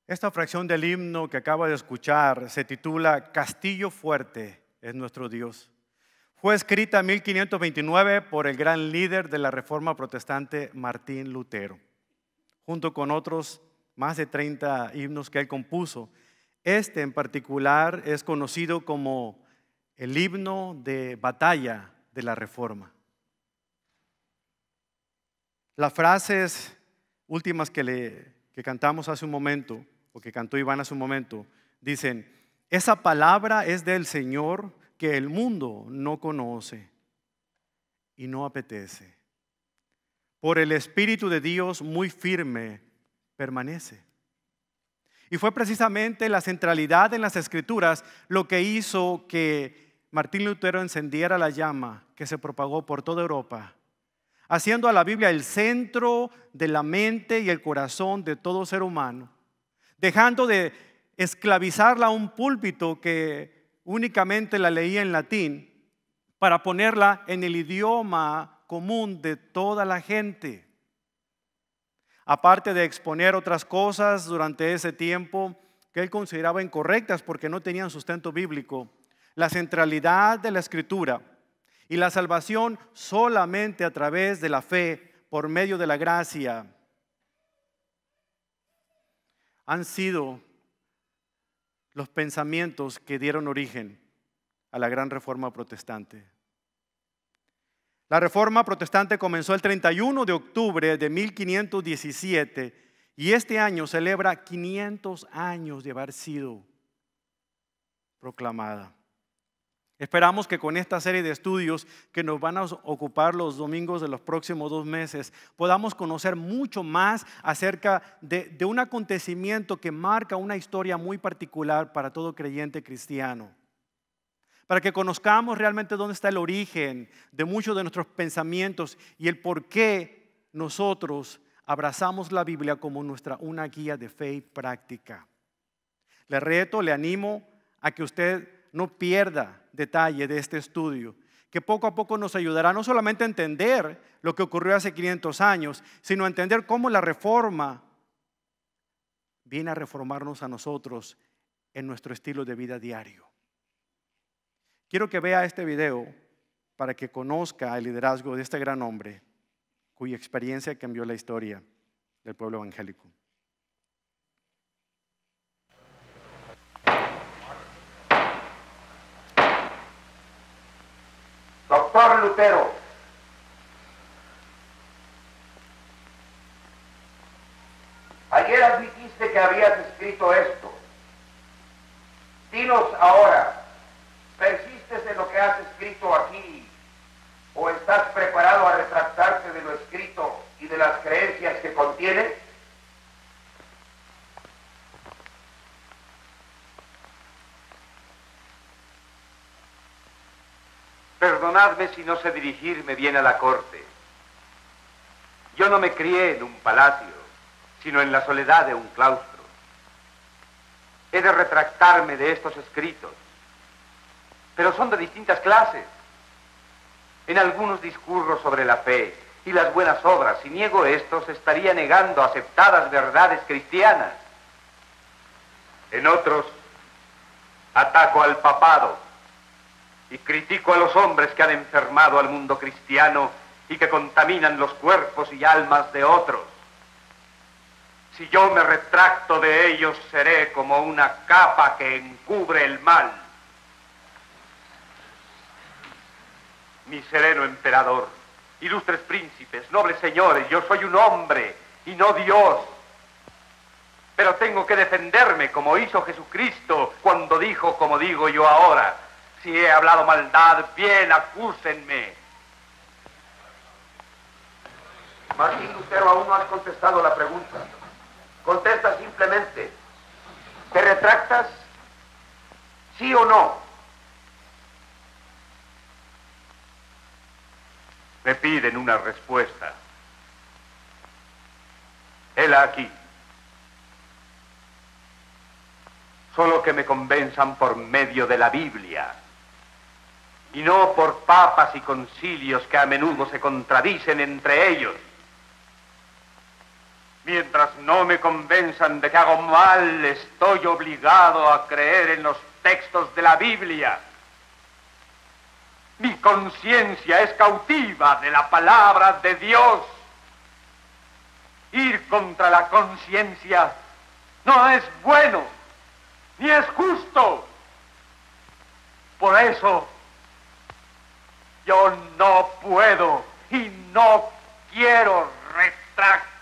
Esta fracción del himno que acaba de escuchar se titula Castillo fuerte es nuestro Dios. Fue escrita en 1529 por el gran líder de la Reforma Protestante, Martín Lutero, junto con otros más de 30 himnos que él compuso. Este en particular es conocido como el himno de batalla de la Reforma. Las frases últimas que cantamos hace un momento, o que cantó Iván hace un momento, dicen: esa palabra es del Señor que el mundo no conoce y no apetece. Por el Espíritu de Dios muy firme permanece. Y fue precisamente la centralidad en las Escrituras lo que hizo que Martín Lutero encendiera la llama que se propagó por toda Europa, haciendo a la Biblia el centro de la mente y el corazón de todo ser humano, dejando de esclavizarla a un púlpito que únicamente la leía en latín para ponerla en el idioma común de toda la gente. Aparte de exponer otras cosas durante ese tiempo que él consideraba incorrectas porque no tenían sustento bíblico, la centralidad de la Escritura y la salvación solamente a través de la fe por medio de la gracia han sido los pensamientos que dieron origen a la gran Reforma Protestante. La Reforma Protestante comenzó el 31 de octubre de 1517 y este año celebra 500 años de haber sido proclamada. Esperamos que con esta serie de estudios que nos van a ocupar los domingos de los próximos 2 meses podamos conocer mucho más acerca de un acontecimiento que marca una historia muy particular para todo creyente cristiano. Para que conozcamos realmente dónde está el origen de muchos de nuestros pensamientos y el por qué nosotros abrazamos la Biblia como una guía de fe y práctica. Le reto, le animo a que usted no pierda detalle de este estudio, que poco a poco nos ayudará no solamente a entender lo que ocurrió hace 500 años, sino a entender cómo la Reforma viene a reformarnos a nosotros en nuestro estilo de vida diario. Quiero que vea este video para que conozca el liderazgo de este gran hombre cuya experiencia cambió la historia del pueblo evangélico. Doctor Lutero, ayer admitiste que habías escrito esto. Dinos ahora, ¿persistes en lo que has escrito aquí o estás preparado a retractarte de lo escrito y de las creencias que contiene? Perdonadme si no sé dirigirme bien a la corte. Yo no me crié en un palacio, sino en la soledad de un claustro. He de retractarme de estos escritos, pero son de distintas clases. En algunos discurro sobre la fe y las buenas obras. Si niego estos, estaría negando aceptadas verdades cristianas. En otros, ataco al papado y critico a los hombres que han enfermado al mundo cristiano y que contaminan los cuerpos y almas de otros. Si yo me retracto de ellos, seré como una capa que encubre el mal. Mi sereno emperador, ilustres príncipes, nobles señores, yo soy un hombre y no Dios. Pero tengo que defenderme como hizo Jesucristo cuando dijo, como digo yo ahora: si he hablado maldad, bien, acúsenme. Martín Lutero, aún no has contestado la pregunta. Contesta simplemente. ¿Te retractas? ¿Sí o no? Me piden una respuesta. Hela aquí. Solo que me convenzan por medio de la Biblia, y no por papas y concilios que a menudo se contradicen entre ellos. Mientras no me convenzan de que hago mal, estoy obligado a creer en los textos de la Biblia. Mi conciencia es cautiva de la palabra de Dios. Ir contra la conciencia no es bueno, ni es justo. Por eso, yo no puedo y no quiero retractarme.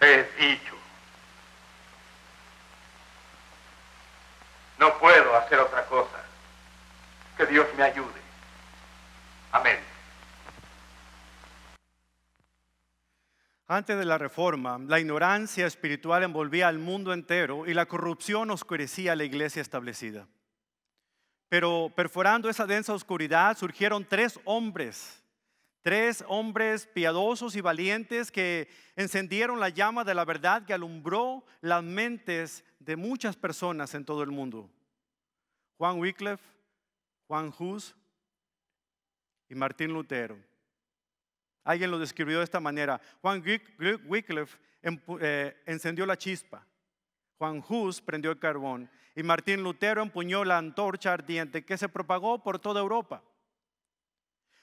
He dicho, no puedo hacer otra cosa. Que Dios me ayude. Amén. Antes de la Reforma, la ignorancia espiritual envolvía al mundo entero y la corrupción oscurecía a la iglesia establecida. Pero perforando esa densa oscuridad surgieron tres hombres piadosos y valientes que encendieron la llama de la verdad que alumbró las mentes de muchas personas en todo el mundo. Juan Wycliffe, Juan Hus y Martín Lutero. Alguien lo describió de esta manera: Juan Wycliffe encendió la chispa, Juan Hus prendió el carbón y Martín Lutero empuñó la antorcha ardiente que se propagó por toda Europa.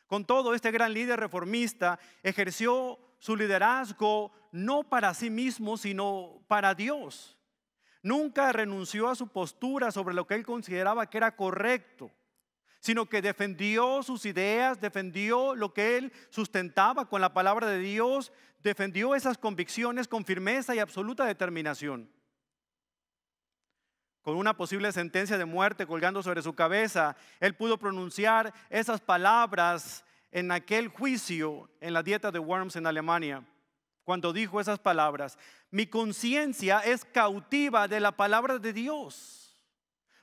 Con todo, este gran líder reformista ejerció su liderazgo no para sí mismo, sino para Dios. Nunca renunció a su postura sobre lo que él consideraba que era correcto, sino que defendió sus ideas, defendió lo que él sustentaba con la palabra de Dios, defendió esas convicciones con firmeza y absoluta determinación. Con una posible sentencia de muerte colgando sobre su cabeza, él pudo pronunciar esas palabras en aquel juicio en la dieta de Worms en Alemania, cuando dijo esas palabras: mi conciencia es cautiva de la palabra de Dios.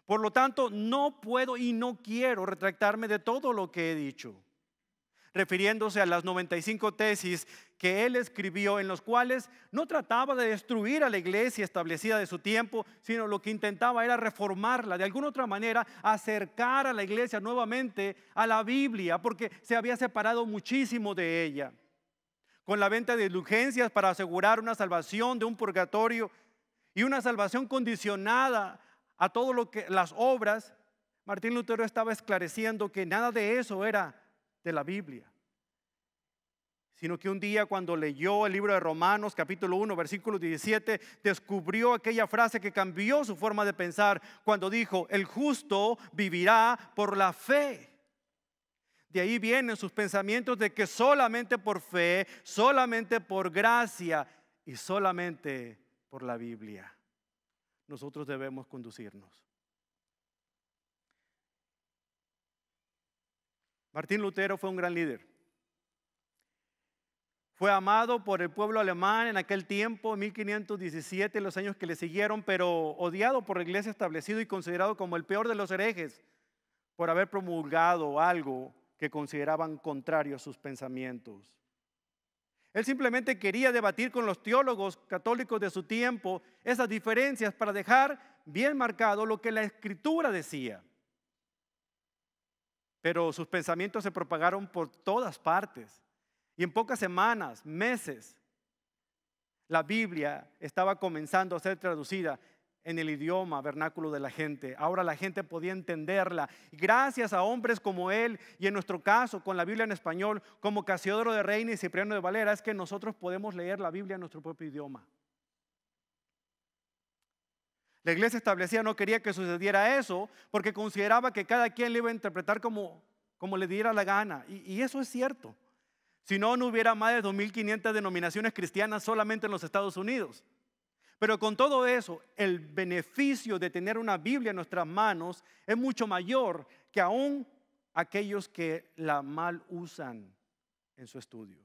Por lo tanto, no puedo y no quiero retractarme de todo lo que he dicho. Refiriéndose a las 95 tesis que él escribió, en los cuales no trataba de destruir a la iglesia establecida de su tiempo, sino lo que intentaba era reformarla, de alguna otra manera acercar a la iglesia nuevamente a la Biblia, porque se había separado muchísimo de ella. Con la venta de indulgencias para asegurar una salvación de un purgatorio y una salvación condicionada a todo lo que las obras, Martín Lutero estaba esclareciendo que nada de eso era de la Biblia, sino que un día, cuando leyó el libro de Romanos capítulo 1 versículo 17, descubrió aquella frase que cambió su forma de pensar cuando dijo: el justo vivirá por la fe. De ahí vienen sus pensamientos de que solamente por fe, solamente por gracia y solamente por la Biblia nosotros debemos conducirnos. Martín Lutero fue un gran líder. Fue amado por el pueblo alemán en aquel tiempo, 1517, los años que le siguieron, pero odiado por la iglesia establecida y considerado como el peor de los herejes por haber promulgado algo que consideraban contrario a sus pensamientos. Él simplemente quería debatir con los teólogos católicos de su tiempo esas diferencias para dejar bien marcado lo que la Escritura decía. Pero sus pensamientos se propagaron por todas partes. Y en pocas semanas, meses, la Biblia estaba comenzando a ser traducida en el idioma vernáculo de la gente. Ahora la gente podía entenderla. Y gracias a hombres como él, y en nuestro caso con la Biblia en español, como Casiodoro de Reina y Cipriano de Valera, es que nosotros podemos leer la Biblia en nuestro propio idioma. La iglesia establecida no quería que sucediera eso, porque consideraba que cada quien le iba a interpretar como le diera la gana. Y eso es cierto. Si no, no hubiera más de 2.500 denominaciones cristianas solamente en los Estados Unidos. Pero con todo eso, el beneficio de tener una Biblia en nuestras manos es mucho mayor que aún aquellos que la mal usan en su estudio.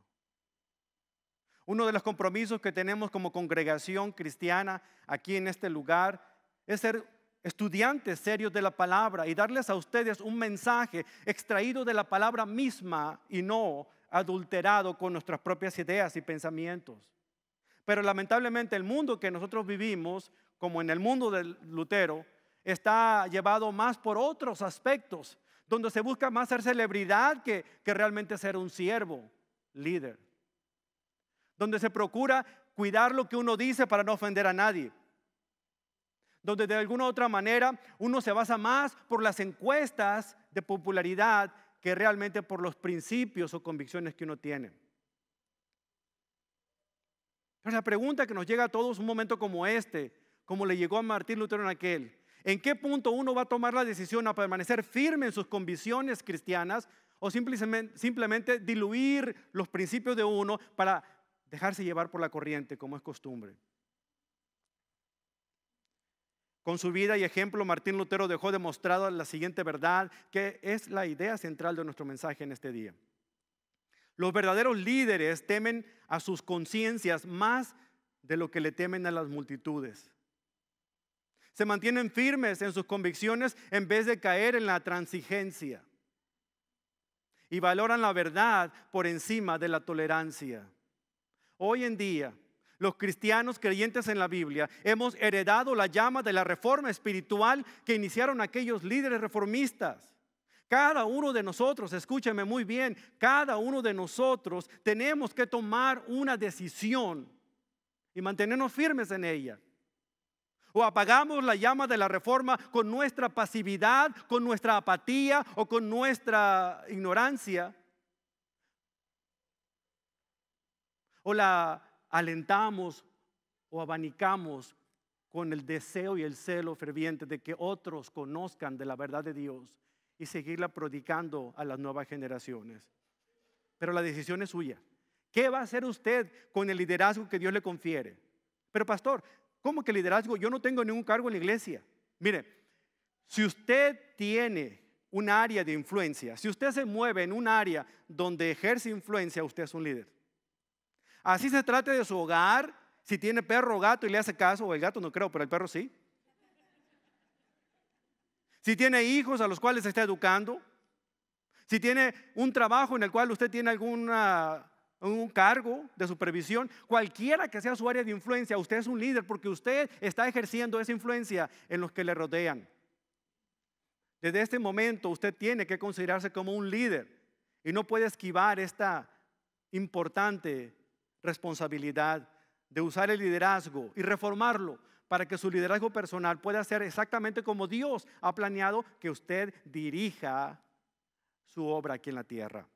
Uno de los compromisos que tenemos como congregación cristiana aquí en este lugar es ser estudiantes serios de la palabra y darles a ustedes un mensaje extraído de la palabra misma y no adulterado con nuestras propias ideas y pensamientos. Pero lamentablemente el mundo que nosotros vivimos, como en el mundo de Lutero, está llevado más por otros aspectos, donde se busca más ser celebridad que realmente ser un siervo, líder, donde se procura cuidar lo que uno dice para no ofender a nadie, donde de alguna u otra manera uno se basa más por las encuestas de popularidad que realmente por los principios o convicciones que uno tiene. Pero la pregunta que nos llega a todos un momento como este, como le llegó a Martín Lutero en aquel, ¿en qué punto uno va a tomar la decisión a permanecer firme en sus convicciones cristianas o simplemente diluir los principios de uno para dejarse llevar por la corriente como es costumbre? Con su vida y ejemplo, Martín Lutero dejó demostrada la siguiente verdad, que es la idea central de nuestro mensaje en este día. Los verdaderos líderes temen a sus conciencias más de lo que le temen a las multitudes. Se mantienen firmes en sus convicciones en vez de caer en la transigencia. Y valoran la verdad por encima de la tolerancia. Hoy en día, los cristianos creyentes en la Biblia hemos heredado la llama de la reforma espiritual que iniciaron aquellos líderes reformistas. Cada uno de nosotros, escúcheme muy bien, cada uno de nosotros tenemos que tomar una decisión y mantenernos firmes en ella. O apagamos la llama de la reforma con nuestra pasividad, con nuestra apatía o con nuestra ignorancia. O la alentamos o abanicamos con el deseo y el celo ferviente de que otros conozcan de la verdad de Dios y seguirla predicando a las nuevas generaciones. Pero la decisión es suya. ¿Qué va a hacer usted con el liderazgo que Dios le confiere? Pero pastor, ¿cómo que liderazgo? Yo no tengo ningún cargo en la iglesia. Mire, si usted tiene un área de influencia, si usted se mueve en un área donde ejerce influencia, usted es un líder. Así se trate de su hogar, si tiene perro o gato y le hace caso, o el gato no creo, pero el perro sí. Si tiene hijos a los cuales se está educando, si tiene un trabajo en el cual usted tiene un cargo de supervisión, cualquiera que sea su área de influencia, usted es un líder porque usted está ejerciendo esa influencia en los que le rodean. Desde este momento usted tiene que considerarse como un líder y no puede esquivar esta importante responsabilidad de usar el liderazgo y reformarlo para que su liderazgo personal pueda ser exactamente como Dios ha planeado que usted dirija su obra aquí en la tierra.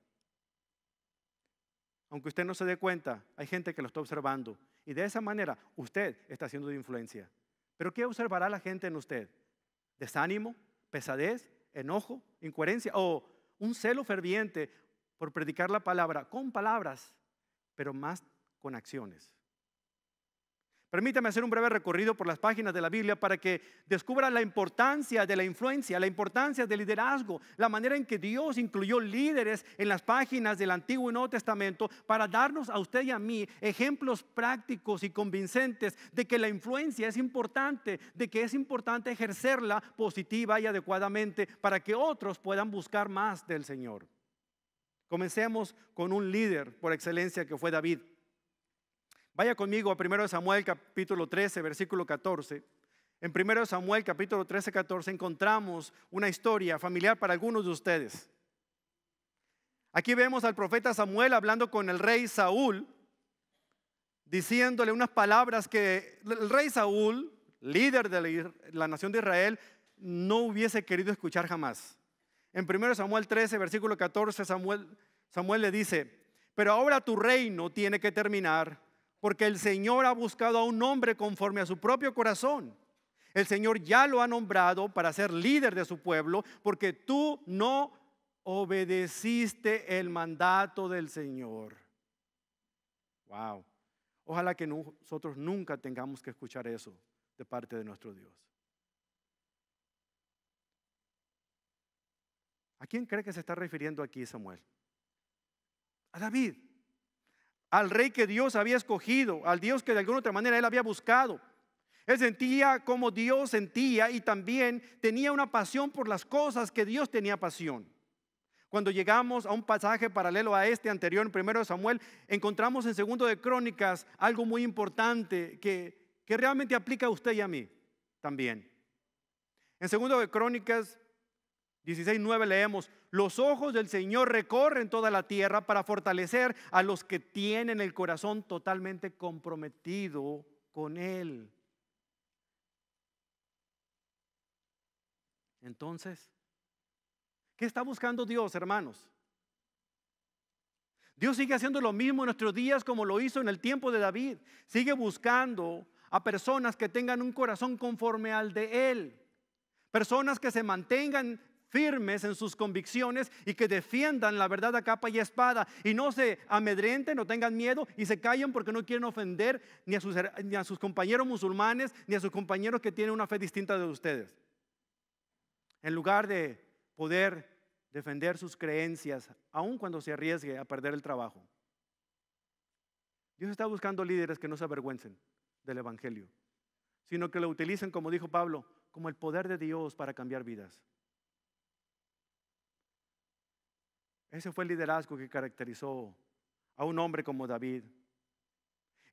Aunque usted no se dé cuenta, hay gente que lo está observando y de esa manera usted está siendo de influencia. ¿Pero qué observará la gente en usted? ¿Desánimo, pesadez, enojo, incoherencia o un celo ferviente por predicar la palabra con palabras, pero más con acciones? Permítame hacer un breve recorrido por las páginas de la Biblia para que descubra la importancia de la influencia, la importancia del liderazgo, la manera en que Dios incluyó líderes en las páginas del Antiguo y Nuevo Testamento para darnos a usted y a mí ejemplos prácticos y convincentes de que la influencia es importante, de que es importante ejercerla positiva y adecuadamente para que otros puedan buscar más del Señor. Comencemos con un líder por excelencia que fue David. Vaya conmigo a 1 Samuel capítulo 13, versículo 14. En 1 Samuel capítulo 13, 14 encontramos una historia familiar para algunos de ustedes. Aquí vemos al profeta Samuel hablando con el rey Saúl, diciéndole unas palabras que el rey Saúl, líder de la nación de Israel, no hubiese querido escuchar jamás. En 1 Samuel 13, versículo 14, Samuel le dice: pero ahora tu reino tiene que terminar, porque el Señor ha buscado a un hombre conforme a su propio corazón. El Señor ya lo ha nombrado para ser líder de su pueblo, porque tú no obedeciste el mandato del Señor. Wow. Ojalá que nosotros nunca tengamos que escuchar eso de parte de nuestro Dios. ¿A quién cree que se está refiriendo aquí Samuel? A David. Al rey que Dios había escogido, al Dios que de alguna otra manera él había buscado. Él sentía como Dios sentía y también tenía una pasión por las cosas que Dios tenía pasión. Cuando llegamos a un pasaje paralelo a este anterior, en 1 Samuel, encontramos en 2 de Crónicas algo muy importante que realmente aplica a usted y a mí también. En 2 de Crónicas 16:9 leemos: los ojos del Señor recorren toda la tierra para fortalecer a los que tienen el corazón totalmente comprometido con Él. Entonces, ¿qué está buscando Dios, hermanos? Dios sigue haciendo lo mismo en nuestros días como lo hizo en el tiempo de David. Sigue buscando a personas que tengan un corazón conforme al de Él. Personas que se mantengan firmes en sus convicciones y que defiendan la verdad a capa y espada y no se amedrenten, no tengan miedo y se callen porque no quieren ofender ni a sus compañeros musulmanes ni a sus compañeros que tienen una fe distinta de ustedes. En lugar de poder defender sus creencias, aun cuando se arriesgue a perder el trabajo. Dios está buscando líderes que no se avergüencen del Evangelio, sino que lo utilicen, como dijo Pablo, como el poder de Dios para cambiar vidas. Ese fue el liderazgo que caracterizó a un hombre como David.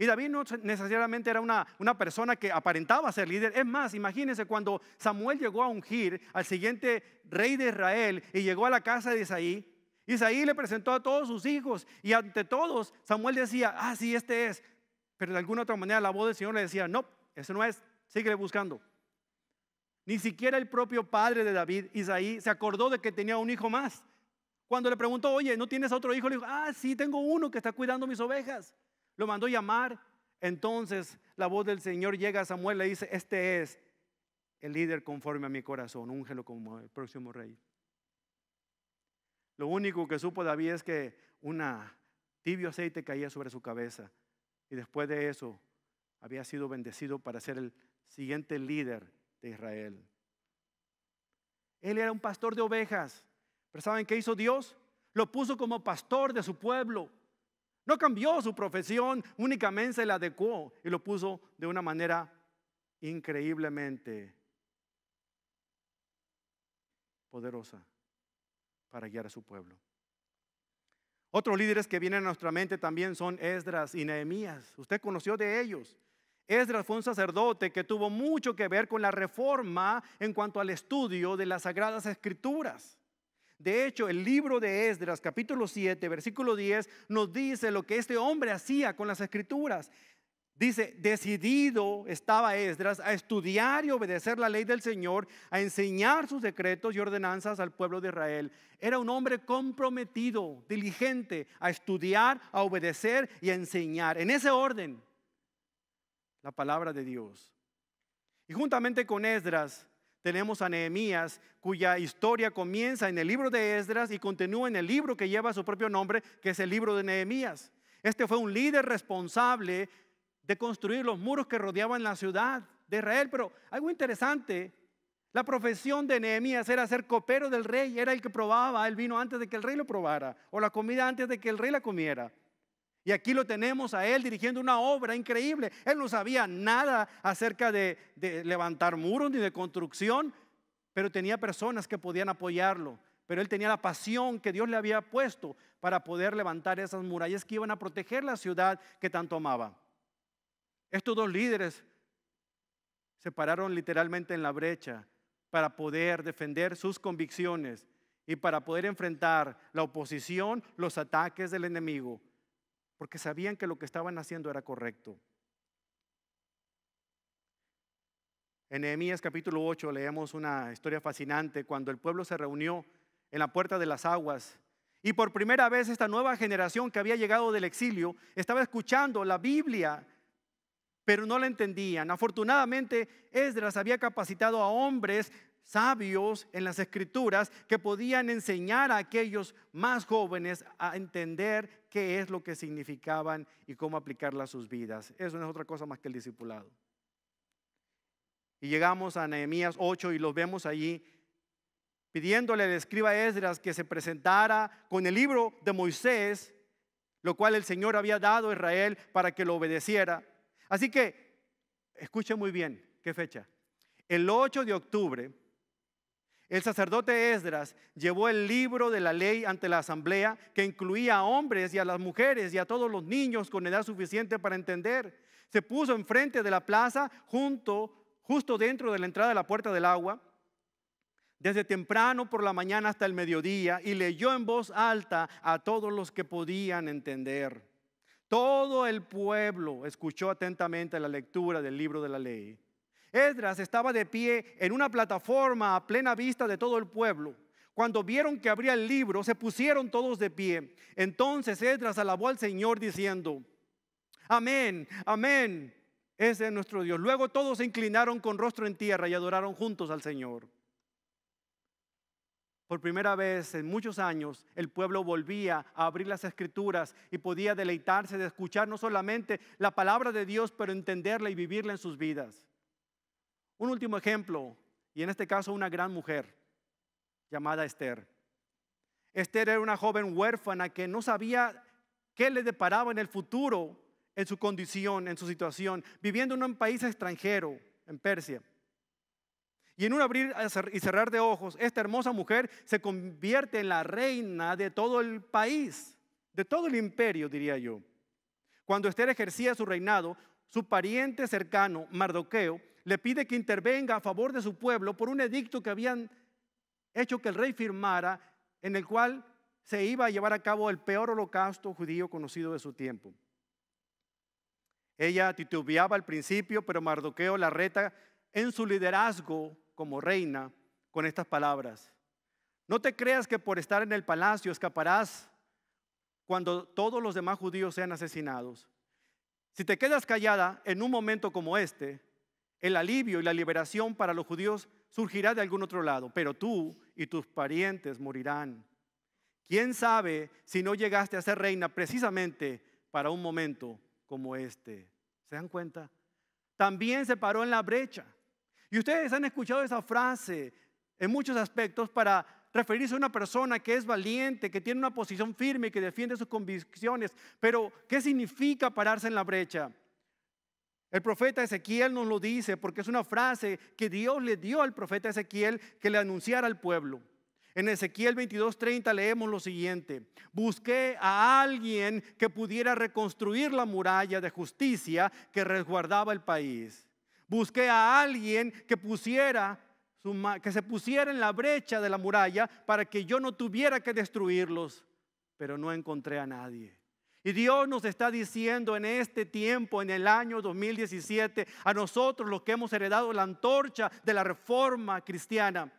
Y David no necesariamente era una persona que aparentaba ser líder. Es más, imagínense cuando Samuel llegó a ungir al siguiente rey de Israel y llegó a la casa de Isaí. Isaí le presentó a todos sus hijos y ante todos Samuel decía: sí, este es. Pero de alguna otra manera la voz del Señor le decía: no, ese no es, síguele buscando. Ni siquiera el propio padre de David, Isaí, se acordó de que tenía un hijo más. Cuando le preguntó: oye, ¿no tienes otro hijo? Le dijo: sí, tengo uno que está cuidando mis ovejas. Lo mandó llamar. Entonces la voz del Señor llega a Samuel y le dice: este es el líder conforme a mi corazón, úngelo como el próximo rey. Lo único que supo David es que un tibio aceite caía sobre su cabeza y después de eso había sido bendecido para ser el siguiente líder de Israel. Él era un pastor de ovejas, pero ¿saben qué hizo Dios? Lo puso como pastor de su pueblo. No cambió su profesión, únicamente se la adecuó y lo puso de una manera increíblemente poderosa para guiar a su pueblo. Otros líderes que vienen a nuestra mente también son Esdras y Nehemías. Usted conoció de ellos. Esdras fue un sacerdote que tuvo mucho que ver con la reforma en cuanto al estudio de las Sagradas Escrituras. De hecho, el libro de Esdras, capítulo 7, versículo 10, nos dice lo que este hombre hacía con las Escrituras. Dice: decidido estaba Esdras a estudiar y obedecer la ley del Señor, a enseñar sus decretos y ordenanzas al pueblo de Israel. Era un hombre comprometido, diligente, a estudiar, a obedecer y a enseñar. En ese orden, la palabra de Dios. Y juntamente con Esdras tenemos a Nehemías, cuya historia comienza en el libro de Esdras y continúa en el libro que lleva su propio nombre, que es el libro de Nehemías. Este fue un líder responsable de construir los muros que rodeaban la ciudad de Israel. Pero algo interesante, la profesión de Nehemías era ser copero del rey. Era el que probaba el vino antes de que el rey lo probara, o la comida antes de que el rey la comiera. Y aquí lo tenemos a él dirigiendo una obra increíble. Él no sabía nada acerca de levantar muros ni de construcción, pero tenía personas que podían apoyarlo. Pero él tenía la pasión que Dios le había puesto para poder levantar esas murallas que iban a proteger la ciudad que tanto amaba. Estos dos líderes se pararon literalmente en la brecha para poder defender sus convicciones y para poder enfrentar la oposición, los ataques del enemigo, porque sabían que lo que estaban haciendo era correcto. En Nehemías capítulo 8 leemos una historia fascinante cuando el pueblo se reunió en la puerta de las aguas y por primera vez esta nueva generación que había llegado del exilio estaba escuchando la Biblia, pero no la entendían. Afortunadamente, Esdras había capacitado a hombres sabios en las Escrituras que podían enseñar a aquellos más jóvenes a entender qué es lo que significaban y cómo aplicarla a sus vidas. Eso no es otra cosa más que el discipulado. Y llegamos a Nehemías 8 y los vemos allí pidiéndole al escriba Esdras que se presentara con el libro de Moisés, lo cual el Señor había dado a Israel para que lo obedeciera. Así que, escuchen muy bien, ¿qué fecha? El 8 de octubre, el sacerdote Esdras llevó el libro de la ley ante la asamblea, que incluía a hombres y a las mujeres y a todos los niños con edad suficiente para entender. Se puso enfrente de la plaza, justo dentro de la entrada de la puerta del agua. desde temprano por la mañana hasta el mediodía y leyó en voz alta a todos los que podían entender. Todo el pueblo escuchó atentamente la lectura del libro de la ley. Esdras estaba de pie en una plataforma a plena vista de todo el pueblo. Cuando vieron que abría el libro, se pusieron todos de pie. Entonces Esdras alabó al Señor diciendo: amén, amén, ese es nuestro Dios. Luego todos se inclinaron con rostro en tierra y adoraron juntos al Señor. Por primera vez en muchos años, el pueblo volvía a abrir las Escrituras y podía deleitarse de escuchar no solamente la palabra de Dios, pero entenderla y vivirla en sus vidas. Un último ejemplo, y en este caso una gran mujer llamada Esther. Esther era una joven huérfana que no sabía qué le deparaba en el futuro, en su condición, en su situación, viviendo en un país extranjero, en Persia. Y en un abrir y cerrar de ojos, esta hermosa mujer se convierte en la reina de todo el país, de todo el imperio, diría yo. Cuando Esther ejercía su reinado, su pariente cercano, Mardoqueo, le pide que intervenga a favor de su pueblo por un edicto que habían hecho que el rey firmara, en el cual se iba a llevar a cabo el peor holocausto judío conocido de su tiempo. Ella titubeaba al principio, pero Mardoqueo la reta en su liderazgo como reina con estas palabras: no te creas que por estar en el palacio escaparás cuando todos los demás judíos sean asesinados. Si te quedas callada en un momento como este, el alivio y la liberación para los judíos surgirá de algún otro lado, pero tú y tus parientes morirán. ¿Quién sabe si no llegaste a ser reina precisamente para un momento como este? ¿Se dan cuenta? También se paró en la brecha. Y ustedes han escuchado esa frase en muchos aspectos para referirse a una persona que es valiente, que tiene una posición firme, que defiende sus convicciones. Pero, ¿qué significa pararse en la brecha? El profeta Ezequiel nos lo dice porque es una frase que Dios le dio al profeta Ezequiel que le anunciara al pueblo. En Ezequiel 22:30 leemos lo siguiente: busqué a alguien que pudiera reconstruir la muralla de justicia que resguardaba el país. Busqué a alguien que se pusiera en la brecha de la muralla para que yo no tuviera que destruirlos, pero no encontré a nadie. Y Dios nos está diciendo en este tiempo, en el año 2017, a nosotros los que hemos heredado la antorcha de la reforma cristiana: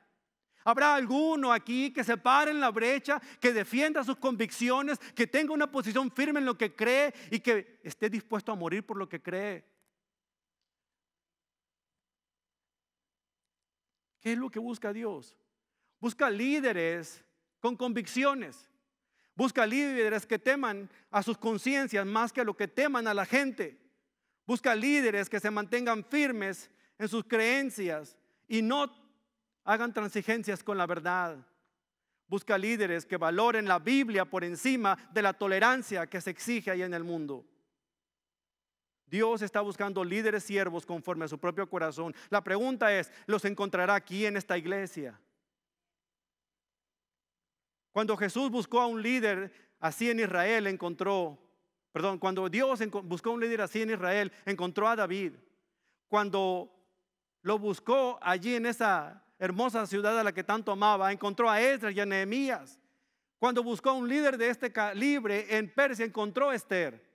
¿habrá alguno aquí que se pare en la brecha, que defienda sus convicciones, que tenga una posición firme en lo que cree y que esté dispuesto a morir por lo que cree? ¿Qué es lo que busca Dios? Busca líderes con convicciones. Busca líderes que teman a sus conciencias más que a lo que teman a la gente. Busca líderes que se mantengan firmes en sus creencias y no hagan transigencias con la verdad. Busca líderes que valoren la Biblia por encima de la tolerancia que se exige ahí en el mundo. Dios está buscando líderes siervos conforme a su propio corazón. La pregunta es, ¿los encontrará aquí en esta iglesia? Cuando Jesús buscó a un líder así en Israel, cuando Dios buscó a un líder así en Israel, encontró a David. Cuando lo buscó allí en esa hermosa ciudad a la que tanto amaba, encontró a Esdras y a Nehemías. Cuando buscó a un líder de este calibre en Persia, encontró a Esther.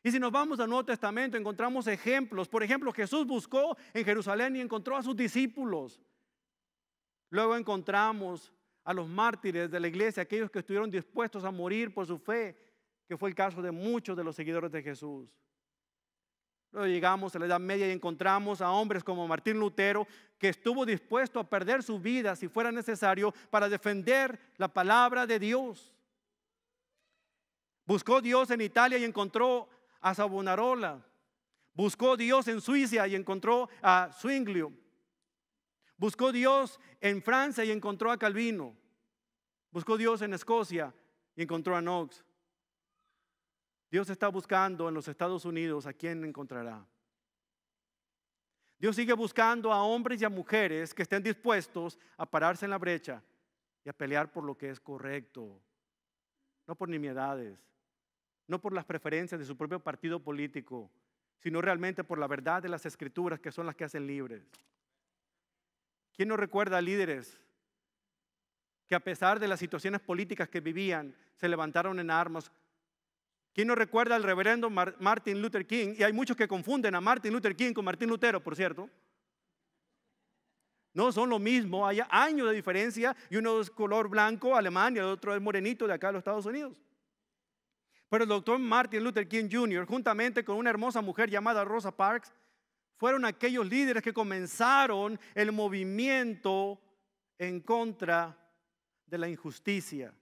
Y si nos vamos al Nuevo Testamento, encontramos ejemplos. Por ejemplo, Jesús buscó en Jerusalén y encontró a sus discípulos. Luego encontramos a los mártires de la iglesia, aquellos que estuvieron dispuestos a morir por su fe, que fue el caso de muchos de los seguidores de Jesús. Luego llegamos a la Edad Media y encontramos a hombres como Martín Lutero, que estuvo dispuesto a perder su vida si fuera necesario para defender la palabra de Dios. Buscó Dios en Italia y encontró a Savonarola. Buscó Dios en Suiza y encontró a Zwinglio. Buscó Dios en Francia y encontró a Calvino. Buscó Dios en Escocia y encontró a Knox. Dios está buscando en los Estados Unidos a quién encontrará. Dios sigue buscando a hombres y a mujeres que estén dispuestos a pararse en la brecha y a pelear por lo que es correcto, no por nimiedades, no por las preferencias de su propio partido político, sino realmente por la verdad de las Escrituras, que son las que hacen libres. ¿Quién no recuerda a líderes que a pesar de las situaciones políticas que vivían, se levantaron en armas. ¿Quién no recuerda al reverendo Martin Luther King? Y hay muchos que confunden a Martin Luther King con Martín Lutero, por cierto. No son lo mismo, hay años de diferencia, y uno es color blanco, alemán, y el otro es morenito de acá de los Estados Unidos. Pero el doctor Martin Luther King Jr., juntamente con una hermosa mujer llamada Rosa Parks, fueron aquellos líderes que comenzaron el movimiento en contra de la injusticia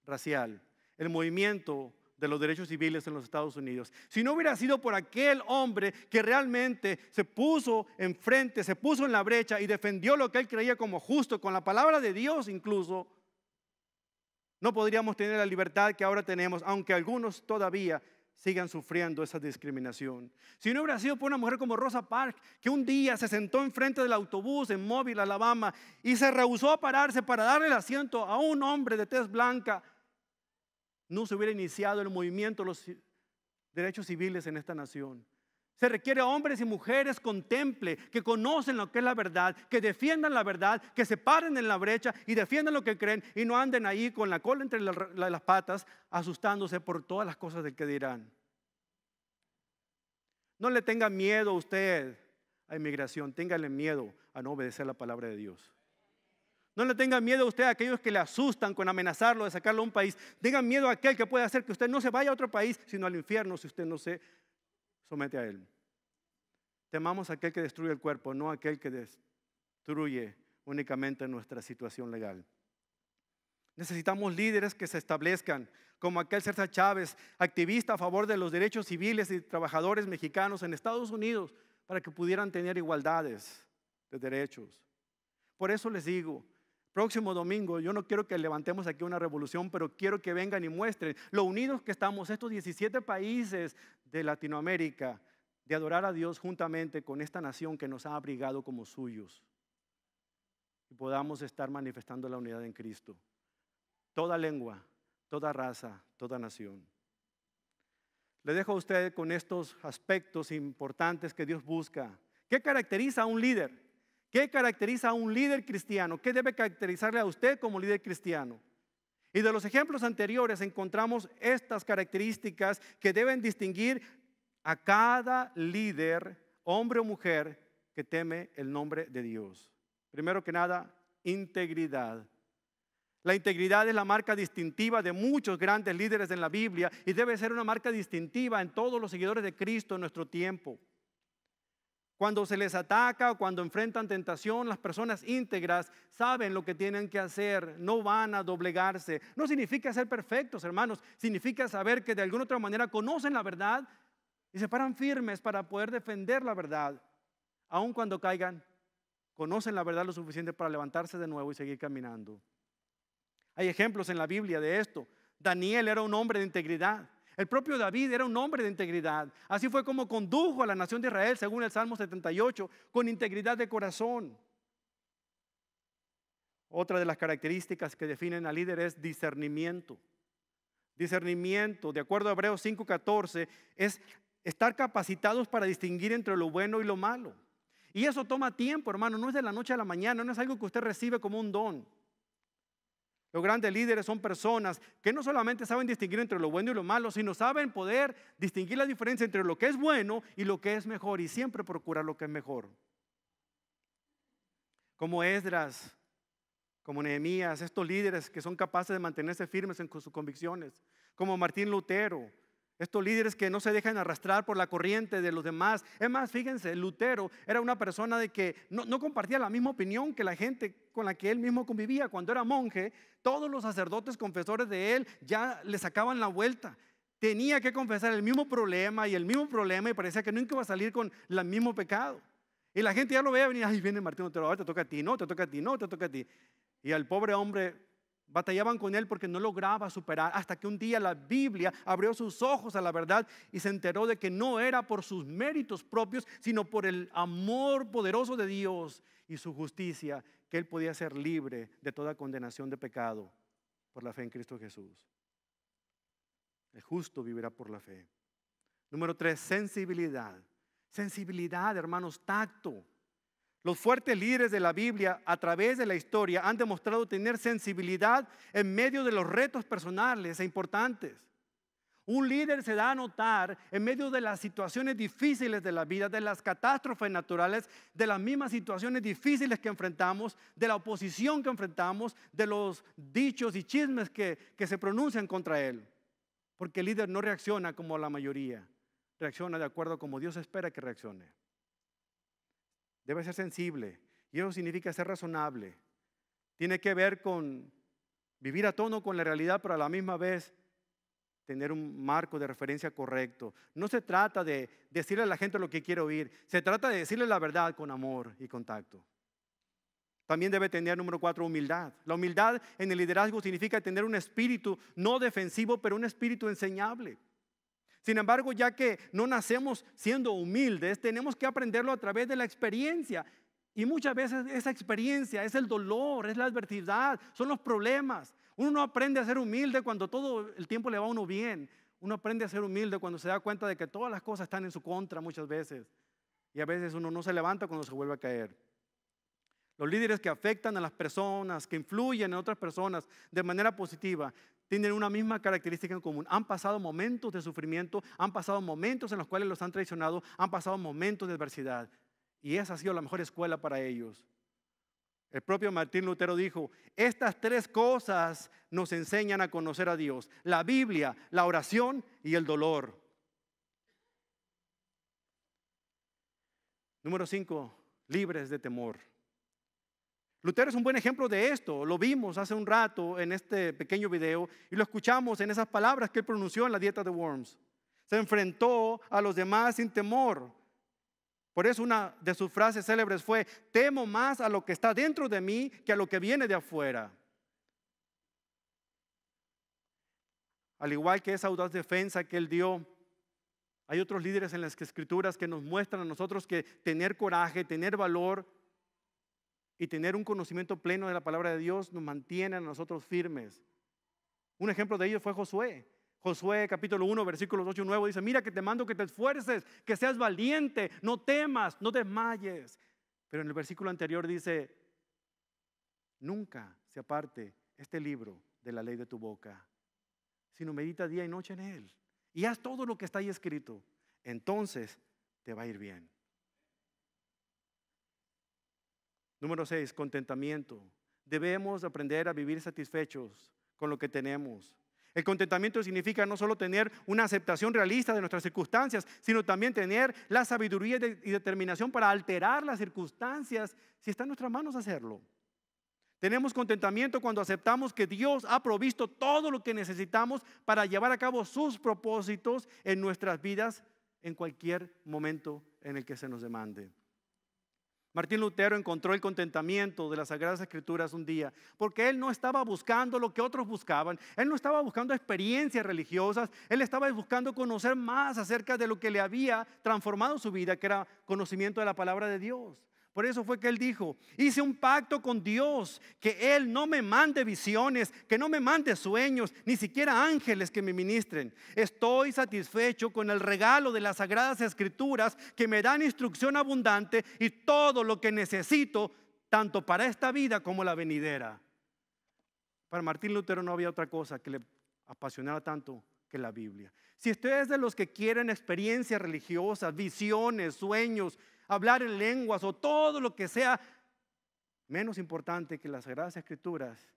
racial, el movimiento de los derechos civiles en los Estados Unidos. Si no hubiera sido por aquel hombre que realmente se puso enfrente, se puso en la brecha y defendió lo que él creía como justo, con la palabra de Dios incluso, no podríamos tener la libertad que ahora tenemos, aunque algunos todavía sigan sufriendo esa discriminación. Si no hubiera sido por una mujer como Rosa Parks, que un día se sentó enfrente del autobús en Mobile, Alabama, y se rehusó a pararse para darle el asiento a un hombre de tez blanca, no se hubiera iniciado el movimiento de los derechos civiles en esta nación. Se requiere a hombres y mujeres con temple, que conocen lo que es la verdad, que defiendan la verdad, que se paren en la brecha y defiendan lo que creen y no anden ahí con la cola entre las patas, asustándose por todas las cosas del que dirán. No le tenga miedo a usted a inmigración, téngale miedo a no obedecer la palabra de Dios. No le tenga miedo a usted a aquellos que le asustan con amenazarlo de sacarlo a un país. Tenga miedo a aquel que puede hacer que usted no se vaya a otro país, sino al infierno si usted no se somete a él. Temamos a aquel que destruye el cuerpo, no a aquel que destruye únicamente nuestra situación legal. Necesitamos líderes que se establezcan, como aquel César Chávez, activista a favor de los derechos civiles y trabajadores mexicanos en Estados Unidos, para que pudieran tener igualdades de derechos. Por eso les digo, próximo domingo, yo no quiero que levantemos aquí una revolución, pero quiero que vengan y muestren lo unidos que estamos estos 17 países de Latinoamérica, de adorar a Dios juntamente con esta nación que nos ha abrigado como suyos. Y podamos estar manifestando la unidad en Cristo. Toda lengua, toda raza, toda nación. Le dejo a usted con estos aspectos importantes que Dios busca. ¿Qué caracteriza a un líder? ¿Qué caracteriza a un líder cristiano? ¿Qué debe caracterizarle a usted como líder cristiano? Y de los ejemplos anteriores encontramos estas características que deben distinguir a cada líder, hombre o mujer, que teme el nombre de Dios. Primero que nada, integridad. La integridad es la marca distintiva de muchos grandes líderes en la Biblia y debe ser una marca distintiva en todos los seguidores de Cristo en nuestro tiempo. Cuando se les ataca o cuando enfrentan tentación, las personas íntegras saben lo que tienen que hacer, no van a doblegarse. No significa ser perfectos, hermanos, significa saber que de alguna otra manera conocen la verdad y se paran firmes para poder defender la verdad. Aun cuando caigan, conocen la verdad lo suficiente para levantarse de nuevo y seguir caminando. Hay ejemplos en la Biblia de esto. Daniel era un hombre de integridad. El propio David era un hombre de integridad. Así fue como condujo a la nación de Israel, según el Salmo 78, con integridad de corazón. Otra de las características que definen al líder es discernimiento. Discernimiento, de acuerdo a Hebreos 5:14, es estar capacitados para distinguir entre lo bueno y lo malo. Y eso toma tiempo, hermano, no es de la noche a la mañana, no es algo que usted recibe como un don. Los grandes líderes son personas que no solamente saben distinguir entre lo bueno y lo malo, sino saben poder distinguir la diferencia entre lo que es bueno y lo que es mejor, y siempre procurar lo que es mejor. Como Esdras, como Nehemías, estos líderes que son capaces de mantenerse firmes en sus convicciones, como Martín Lutero, estos líderes que no se dejan arrastrar por la corriente de los demás. Es más, fíjense, Lutero era una persona de que no compartía la misma opinión que la gente con la que él mismo convivía. Cuando era monje, todos los sacerdotes confesores de él ya le sacaban la vuelta. Tenía que confesar el mismo problema y parecía que nunca iba a salir con el mismo pecado. Y la gente ya lo veía venir, ay, viene Martín Lutero, ahora te toca a ti, no, te toca a ti, no, te toca a ti. Y al pobre hombre batallaban con él porque no lograba superar, hasta que un día la Biblia abrió sus ojos a la verdad y se enteró de que no era por sus méritos propios, sino por el amor poderoso de Dios y su justicia, que él podía ser libre de toda condenación de pecado por la fe en Cristo Jesús. El justo vivirá por la fe. Número 3, sensibilidad. Sensibilidad, hermanos, tacto. Los fuertes líderes de la Biblia a través de la historia han demostrado tener sensibilidad en medio de los retos personales e importantes. Un líder se da a notar en medio de las situaciones difíciles de la vida, de las catástrofes naturales, de las mismas situaciones difíciles que enfrentamos, de la oposición que enfrentamos, de los dichos y chismes que se pronuncian contra él. Porque el líder no reacciona como la mayoría, reacciona de acuerdo a como Dios espera que reaccione. Debe ser sensible, y eso significa ser razonable. Tiene que ver con vivir a tono con la realidad, pero a la misma vez tener un marco de referencia correcto. No se trata de decirle a la gente lo que quiere oír, se trata de decirle la verdad con amor y contacto. También debe tener, número 4, humildad. La humildad en el liderazgo significa tener un espíritu no defensivo, pero un espíritu enseñable. Sin embargo, ya que no nacemos siendo humildes, tenemos que aprenderlo a través de la experiencia. Y muchas veces esa experiencia es el dolor, es la adversidad, son los problemas. Uno no aprende a ser humilde cuando todo el tiempo le va a uno bien. Uno aprende a ser humilde cuando se da cuenta de que todas las cosas están en su contra muchas veces. Y a veces uno no se levanta cuando se vuelve a caer. Los líderes que afectan a las personas, que influyen en otras personas de manera positiva, tienen una misma característica en común. Han pasado momentos de sufrimiento, han pasado momentos en los cuales los han traicionado, han pasado momentos de adversidad. Y esa ha sido la mejor escuela para ellos. El propio Martín Lutero dijo, estas 3 cosas nos enseñan a conocer a Dios: la Biblia, la oración y el dolor. Número 5, libres de temor. Lutero es un buen ejemplo de esto. Lo vimos hace un rato en este pequeño video y lo escuchamos en esas palabras que él pronunció en la dieta de Worms. Se enfrentó a los demás sin temor. Por eso una de sus frases célebres fue: temo más a lo que está dentro de mí que a lo que viene de afuera. Al igual que esa audaz defensa que él dio, hay otros líderes en las Escrituras que nos muestran a nosotros que tener coraje, tener valor y tener un conocimiento pleno de la palabra de Dios nos mantiene a nosotros firmes. Un ejemplo de ello fue Josué. Josué capítulo 1 versículos 8 y 9 dice: mira que te mando que te esfuerces, que seas valiente, no temas, no desmayes. Pero en el versículo anterior dice: nunca se aparte este libro de la ley de tu boca, sino medita día y noche en él, y haz todo lo que está ahí escrito, entonces te va a ir bien. Número 6, contentamiento. Debemos aprender a vivir satisfechos con lo que tenemos. El contentamiento significa no solo tener una aceptación realista de nuestras circunstancias, sino también tener la sabiduría y determinación para alterar las circunstancias si está en nuestras manos hacerlo. Tenemos contentamiento cuando aceptamos que Dios ha provisto todo lo que necesitamos para llevar a cabo sus propósitos en nuestras vidas en cualquier momento en el que se nos demande. Martín Lutero encontró el contentamiento de las Sagradas Escrituras un día, porque él no estaba buscando lo que otros buscaban, él no estaba buscando experiencias religiosas, él estaba buscando conocer más acerca de lo que le había transformado su vida, que era conocimiento de la palabra de Dios. Por eso fue que él dijo: hice un pacto con Dios, que Él no me mande visiones, que no me mande sueños, ni siquiera ángeles que me ministren. Estoy satisfecho con el regalo de las Sagradas Escrituras, que me dan instrucción abundante y todo lo que necesito, tanto para esta vida como la venidera. Para Martín Lutero no había otra cosa que le apasionara tanto que la Biblia. Si usted es de los que quieren experiencias religiosas, visiones, sueños, hablar en lenguas o todo lo que sea menos importante que las Sagradas Escrituras,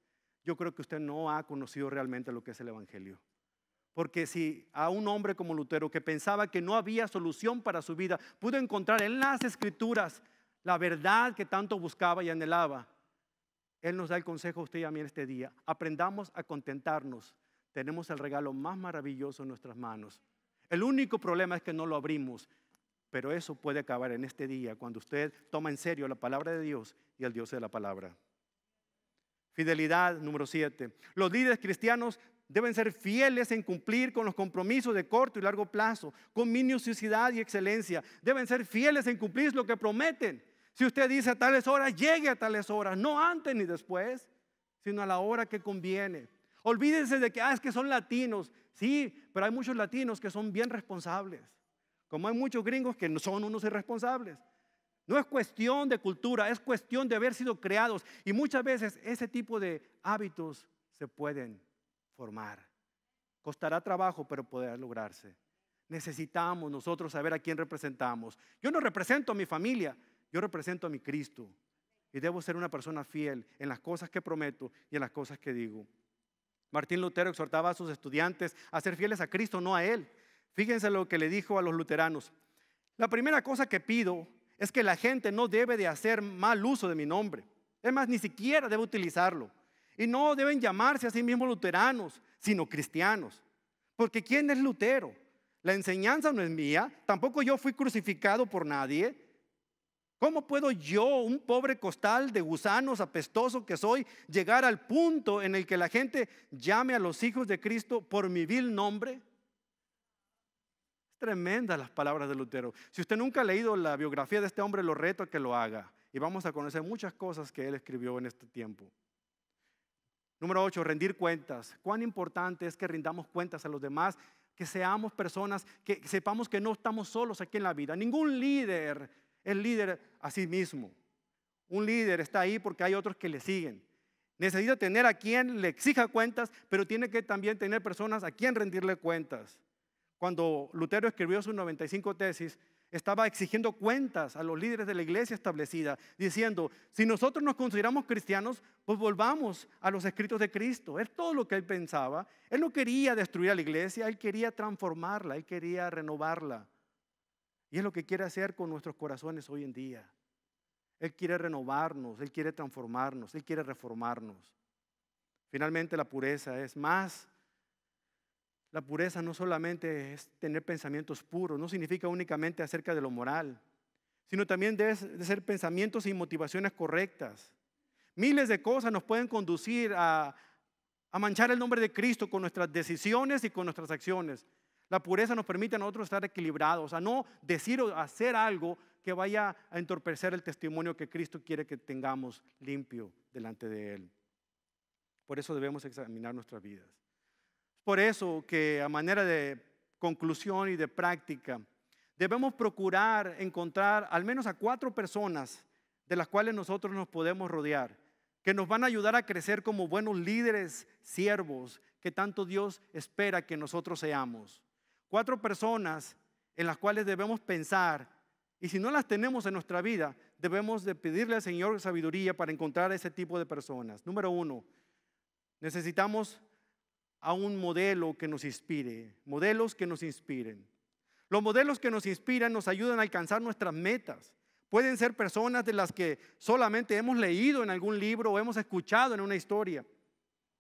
yo creo que usted no ha conocido realmente lo que es el Evangelio. Porque si a un hombre como Lutero, que pensaba que no había solución para su vida, pudo encontrar en las Escrituras la verdad que tanto buscaba y anhelaba, él nos da el consejo a usted y a mí en este día: aprendamos a contentarnos. Tenemos el regalo más maravilloso en nuestras manos. El único problema es que no lo abrimos. Pero eso puede acabar en este día cuando usted toma en serio la palabra de Dios y el Dios de la palabra. Fidelidad, número 7. Los líderes cristianos deben ser fieles en cumplir con los compromisos de corto y largo plazo, con minuciosidad y excelencia. Deben ser fieles en cumplir lo que prometen. Si usted dice a tales horas, llegue a tales horas, no antes ni después, sino a la hora que conviene. Olvídense de que es que son latinos. Sí, pero hay muchos latinos que son bien responsables. Como hay muchos gringos que son unos irresponsables. No es cuestión de cultura, es cuestión de haber sido creados. Y muchas veces ese tipo de hábitos se pueden formar. Costará trabajo, pero podrá lograrse. Necesitamos nosotros saber a quién representamos. Yo no represento a mi familia, yo represento a mi Cristo. Y debo ser una persona fiel en las cosas que prometo y en las cosas que digo. Martín Lutero exhortaba a sus estudiantes a ser fieles a Cristo, no a Él. Fíjense lo que le dijo a los luteranos. La primera cosa que pido es que la gente no debe de hacer mal uso de mi nombre. Es más, ni siquiera debe utilizarlo. Y no deben llamarse a sí mismos luteranos, sino cristianos. Porque ¿quién es Lutero? La enseñanza no es mía, tampoco yo fui crucificado por nadie. ¿Cómo puedo yo, un pobre costal de gusanos apestoso que soy, llegar al punto en el que la gente llame a los hijos de Cristo por mi vil nombre? Tremendas las palabras de Lutero. Si usted nunca ha leído la biografía de este hombre, lo reto a que lo haga. Y vamos a conocer muchas cosas que él escribió en este tiempo. Número 8, rendir cuentas. Cuán importante es que rindamos cuentas a los demás, que seamos personas, que sepamos que no estamos solos aquí en la vida. Ningún líder es líder a sí mismo. Un líder está ahí porque hay otros que le siguen. Necesita tener a quien le exija cuentas, pero tiene que también tener personas a quien rendirle cuentas. Cuando Lutero escribió sus 95 tesis, estaba exigiendo cuentas a los líderes de la iglesia establecida, diciendo, si nosotros nos consideramos cristianos, pues volvamos a los escritos de Cristo. Es todo lo que él pensaba. Él no quería destruir a la iglesia, él quería transformarla, él quería renovarla. Y es lo que quiere hacer con nuestros corazones hoy en día. Él quiere renovarnos, él quiere transformarnos, él quiere reformarnos. Finalmente, la pureza es más. La pureza no solamente es tener pensamientos puros, no significa únicamente acerca de lo moral, sino también de ser pensamientos y motivaciones correctas. Miles de cosas nos pueden conducir a manchar el nombre de Cristo con nuestras decisiones y con nuestras acciones. La pureza nos permite a nosotros estar equilibrados, a no decir o hacer algo que vaya a entorpecer el testimonio que Cristo quiere que tengamos limpio delante de Él. Por eso debemos examinar nuestras vidas. Por eso que a manera de conclusión y de práctica, debemos procurar encontrar al menos a 4 personas de las cuales nosotros nos podemos rodear, que nos van a ayudar a crecer como buenos líderes, siervos, que tanto Dios espera que nosotros seamos. 4 personas en las cuales debemos pensar, y si no las tenemos en nuestra vida, debemos de pedirle al Señor sabiduría para encontrar ese tipo de personas. Número 1, necesitamos a un modelo que nos inspire, modelos que nos inspiren. Los modelos que nos inspiran nos ayudan a alcanzar nuestras metas. Pueden ser personas de las que solamente hemos leído en algún libro o hemos escuchado en una historia.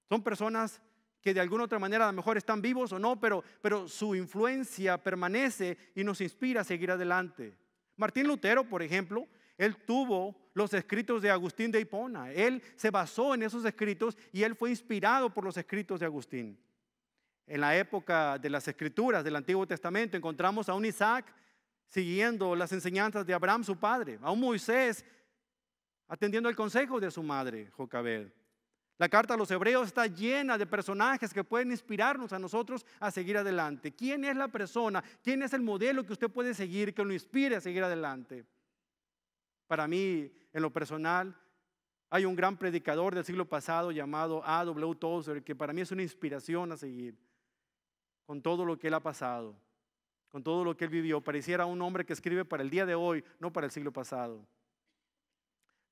Son personas que de alguna otra manera a lo mejor están vivos o no, pero su influencia permanece y nos inspira a seguir adelante. Martín Lutero, por ejemplo, él tuvo los escritos de Agustín de Hipona. Él se basó en esos escritos y él fue inspirado por los escritos de Agustín. En la época de las escrituras del Antiguo Testamento encontramos a un Isaac siguiendo las enseñanzas de Abraham, su padre, a un Moisés atendiendo el consejo de su madre, Jocabed. La carta a los Hebreos está llena de personajes que pueden inspirarnos a nosotros a seguir adelante. ¿Quién es la persona? ¿Quién es el modelo que usted puede seguir que lo inspire a seguir adelante? Para mí, en lo personal, hay un gran predicador del siglo pasado llamado A.W. Tozer, que para mí es una inspiración a seguir. Con todo lo que él ha pasado, con todo lo que él vivió, pareciera un hombre que escribe para el día de hoy, no para el siglo pasado.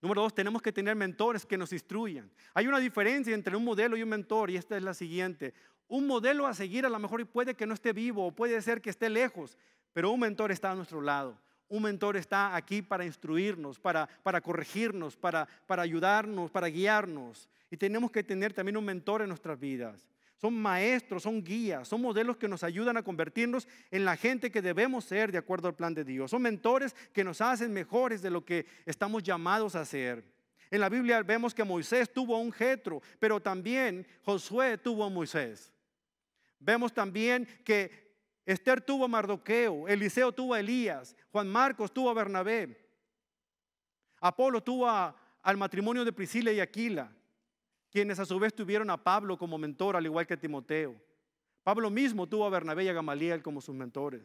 Número 2, tenemos que tener mentores que nos instruyan. Hay una diferencia entre un modelo y un mentor, y esta es la siguiente. Un modelo a seguir a lo mejor puede que no esté vivo, o puede ser que esté lejos, pero un mentor está a nuestro lado. Un mentor está aquí para instruirnos, para corregirnos, para ayudarnos, para guiarnos. Y tenemos que tener también un mentor en nuestras vidas. Son maestros, son guías, son modelos que nos ayudan a convertirnos en la gente que debemos ser de acuerdo al plan de Dios. Son mentores que nos hacen mejores de lo que estamos llamados a ser. En la Biblia vemos que Moisés tuvo a un Jetro, pero también Josué tuvo a Moisés. Vemos también que Esther tuvo a Mardoqueo, Eliseo tuvo a Elías, Juan Marcos tuvo a Bernabé, Apolo tuvo al matrimonio de Priscila y Aquila, quienes a su vez tuvieron a Pablo como mentor, al igual que Timoteo. Pablo mismo tuvo a Bernabé y a Gamaliel como sus mentores.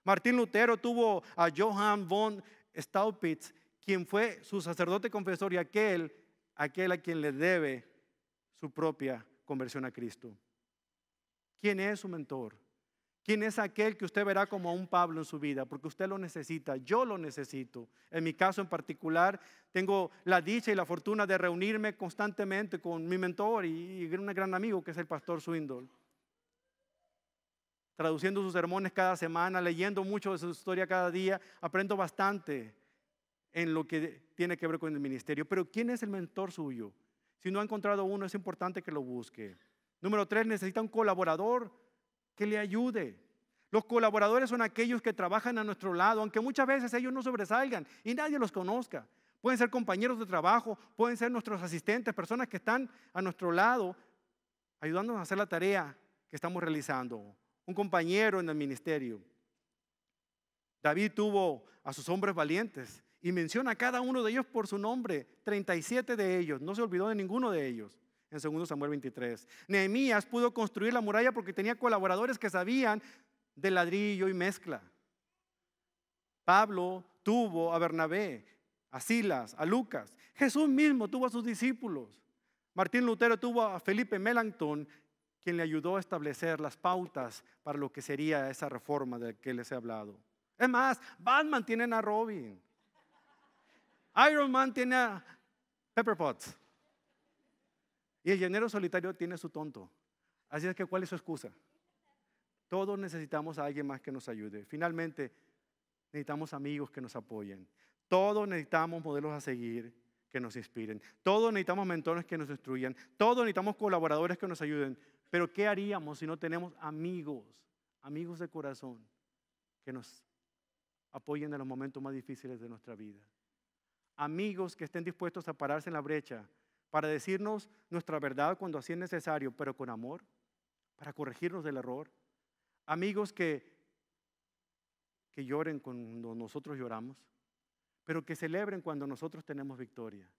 Martín Lutero tuvo a Johann von Staupitz quien fue su sacerdote confesor y aquel a quien le debe su propia conversión a Cristo. ¿Quién es su mentor? ¿Quién es aquel que usted verá como un Pablo en su vida? Porque usted lo necesita, yo lo necesito. En mi caso en particular, tengo la dicha y la fortuna de reunirme constantemente con mi mentor y un gran amigo que es el pastor Swindoll. Traduciendo sus sermones cada semana, leyendo mucho de su historia cada día, aprendo bastante en lo que tiene que ver con el ministerio. Pero ¿quién es el mentor suyo? Si no ha encontrado uno, es importante que lo busque. Número 3, necesita un colaborador que le ayude. Los colaboradores son aquellos que trabajan a nuestro lado, aunque muchas veces ellos no sobresalgan y nadie los conozca. Pueden ser compañeros de trabajo, pueden ser nuestros asistentes, personas que están a nuestro lado ayudándonos a hacer la tarea que estamos realizando. Un compañero en el ministerio. David tuvo a sus hombres valientes y menciona a cada uno de ellos por su nombre, 37 de ellos, no se olvidó de ninguno de ellos. En 2 Samuel 23. Nehemías pudo construir la muralla porque tenía colaboradores que sabían de ladrillo y mezcla. Pablo tuvo a Bernabé, a Silas, a Lucas. Jesús mismo tuvo a sus discípulos. Martín Lutero tuvo a Felipe Melanchthon, quien le ayudó a establecer las pautas para lo que sería esa reforma de la que les he hablado. Es más, Batman tiene a Robin. Iron Man tiene a Pepper Potts. Y el llanero solitario tiene su tonto. Así es que, ¿cuál es su excusa? Todos necesitamos a alguien más que nos ayude. Finalmente, necesitamos amigos que nos apoyen. Todos necesitamos modelos a seguir que nos inspiren. Todos necesitamos mentores que nos instruyan. Todos necesitamos colaboradores que nos ayuden. Pero ¿qué haríamos si no tenemos amigos de corazón que nos apoyen en los momentos más difíciles de nuestra vida? Amigos que estén dispuestos a pararse en la brecha para decirnos nuestra verdad cuando así es necesario, pero con amor, para corregirnos del error. Amigos que lloren cuando nosotros lloramos, pero que celebren cuando nosotros tenemos victoria.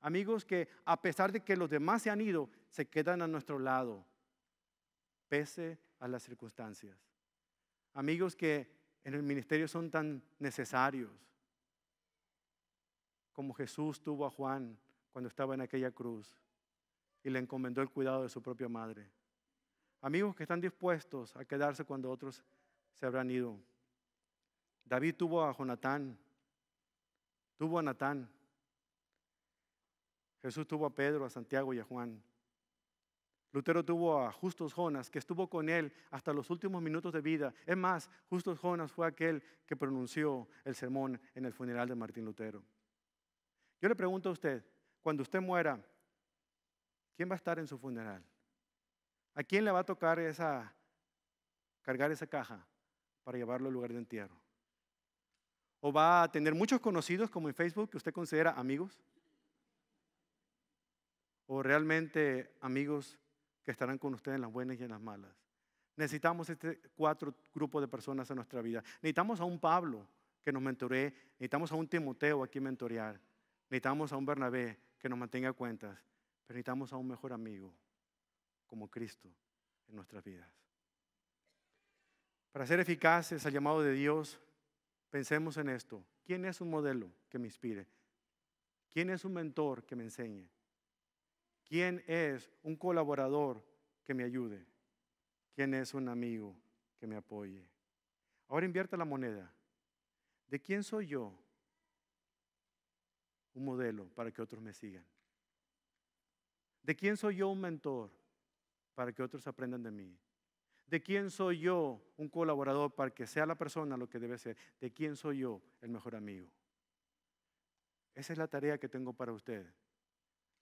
Amigos que, a pesar de que los demás se han ido, se quedan a nuestro lado, pese a las circunstancias. Amigos que en el ministerio son tan necesarios, como Jesús tuvo a Juan cuando estaba en aquella cruz y le encomendó el cuidado de su propia madre. Amigos que están dispuestos a quedarse cuando otros se habrán ido. David tuvo a Jonatán, tuvo a Natán. Jesús tuvo a Pedro, a Santiago y a Juan. Lutero tuvo a Justus Jonas, que estuvo con él hasta los últimos minutos de vida. Es más, Justus Jonas fue aquel que pronunció el sermón en el funeral de Martín Lutero. Yo le pregunto a usted, cuando usted muera, ¿quién va a estar en su funeral? ¿A quién le va a tocar cargar esa caja para llevarlo al lugar de entierro? ¿O va a tener muchos conocidos como en Facebook que usted considera amigos? ¿O realmente amigos que estarán con usted en las buenas y en las malas? Necesitamos este 4 grupos de personas en nuestra vida. Necesitamos a un Pablo que nos mentoree, necesitamos a un Timoteo a quien mentorear, necesitamos a un Bernabé que nos mantenga cuentas, pero necesitamos a un mejor amigo como Cristo en nuestras vidas. Para ser eficaces al llamado de Dios, pensemos en esto. ¿Quién es un modelo que me inspire? ¿Quién es un mentor que me enseñe? ¿Quién es un colaborador que me ayude? ¿Quién es un amigo que me apoye? Ahora invierta la moneda. ¿De quién soy yo un modelo para que otros me sigan? ¿De quién soy yo un mentor para que otros aprendan de mí? ¿De quién soy yo un colaborador para que sea la persona lo que debe ser? ¿De quién soy yo el mejor amigo? Esa es la tarea que tengo para usted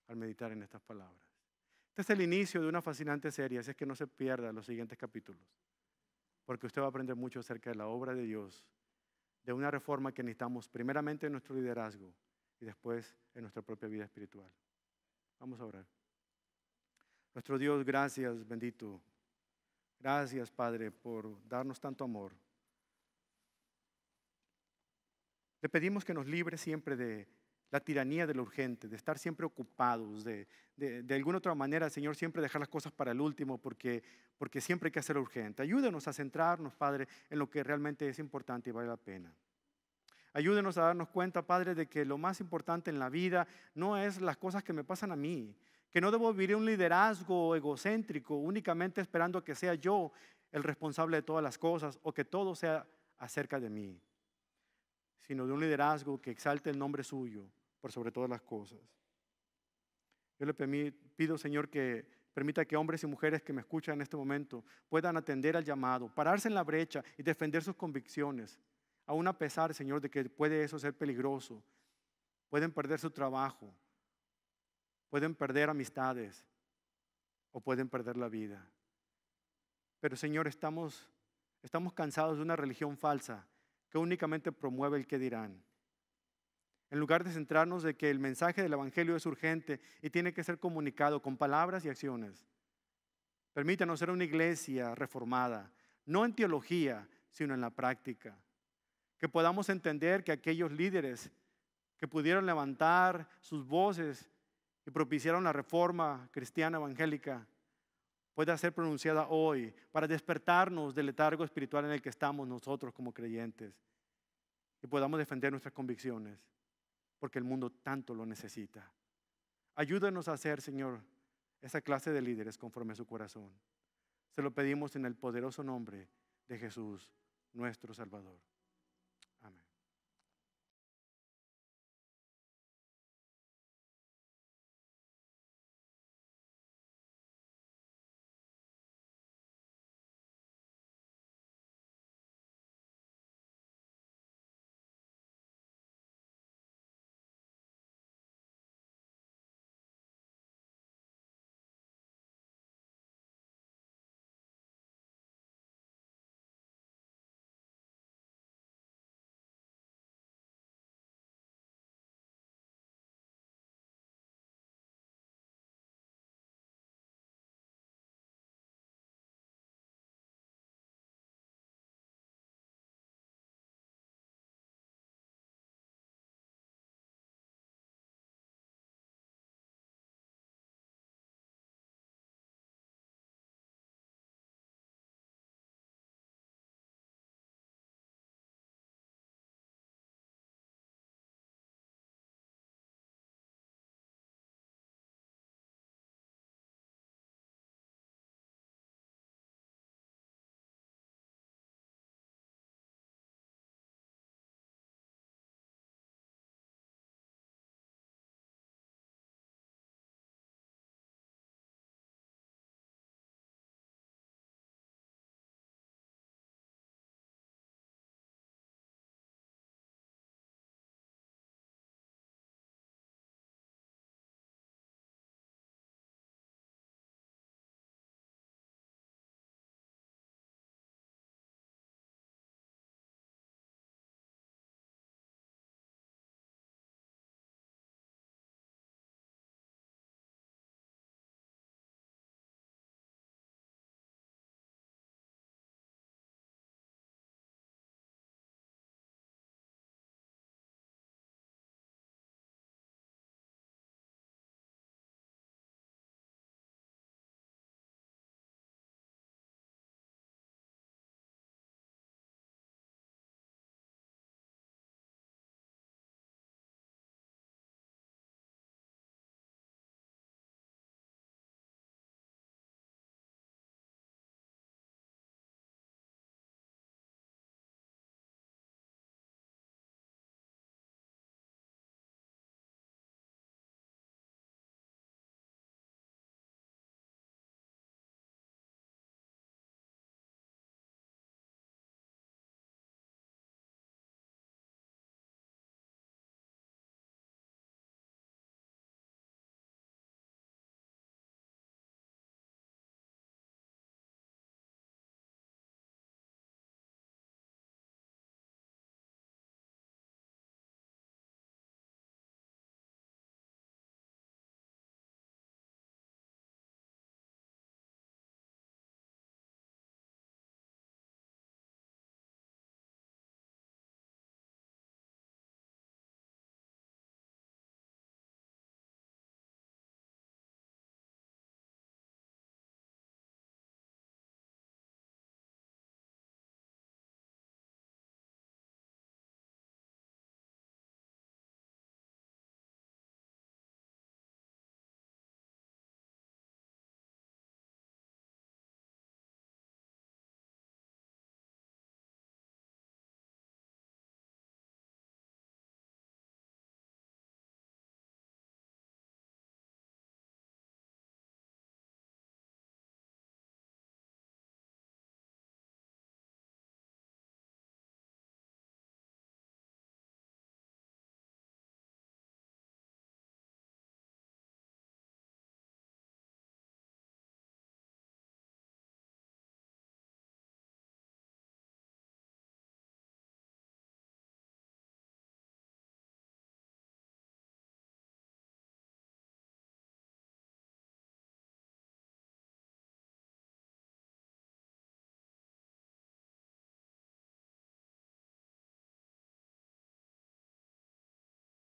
al meditar en estas palabras. Este es el inicio de una fascinante serie, así es que no se pierda los siguientes capítulos, porque usted va a aprender mucho acerca de la obra de Dios, de una reforma que necesitamos primeramente en nuestro liderazgo y después en nuestra propia vida espiritual. Vamos a orar. Nuestro Dios, gracias, bendito. Gracias, Padre, por darnos tanto amor. Le pedimos que nos libre siempre de la tiranía de lo urgente, de estar siempre ocupados, de alguna otra manera, Señor, siempre dejar las cosas para el último porque siempre hay que hacerlo urgente. Ayúdanos a centrarnos, Padre, en lo que realmente es importante y vale la pena. Ayúdenos a darnos cuenta, Padre, de que lo más importante en la vida no es las cosas que me pasan a mí, que no debo vivir un liderazgo egocéntrico únicamente esperando que sea yo el responsable de todas las cosas o que todo sea acerca de mí, sino de un liderazgo que exalte el nombre suyo por sobre todas las cosas. Yo le pido, Señor, que permita que hombres y mujeres que me escuchan en este momento puedan atender al llamado, pararse en la brecha y defender sus convicciones, aún a pesar, Señor, de que puede eso ser peligroso. Pueden perder su trabajo, pueden perder amistades o pueden perder la vida. Pero, Señor, estamos cansados de una religión falsa que únicamente promueve el qué dirán. En lugar de centrarnos de que el mensaje del Evangelio es urgente y tiene que ser comunicado con palabras y acciones. Permítanos ser una iglesia reformada, no en teología, sino en la práctica. Que podamos entender que aquellos líderes que pudieron levantar sus voces y propiciaron la reforma cristiana evangélica pueda ser pronunciada hoy para despertarnos del letargo espiritual en el que estamos nosotros como creyentes y podamos defender nuestras convicciones, porque el mundo tanto lo necesita. Ayúdanos a ser, Señor, esa clase de líderes conforme a su corazón. Se lo pedimos en el poderoso nombre de Jesús, nuestro Salvador.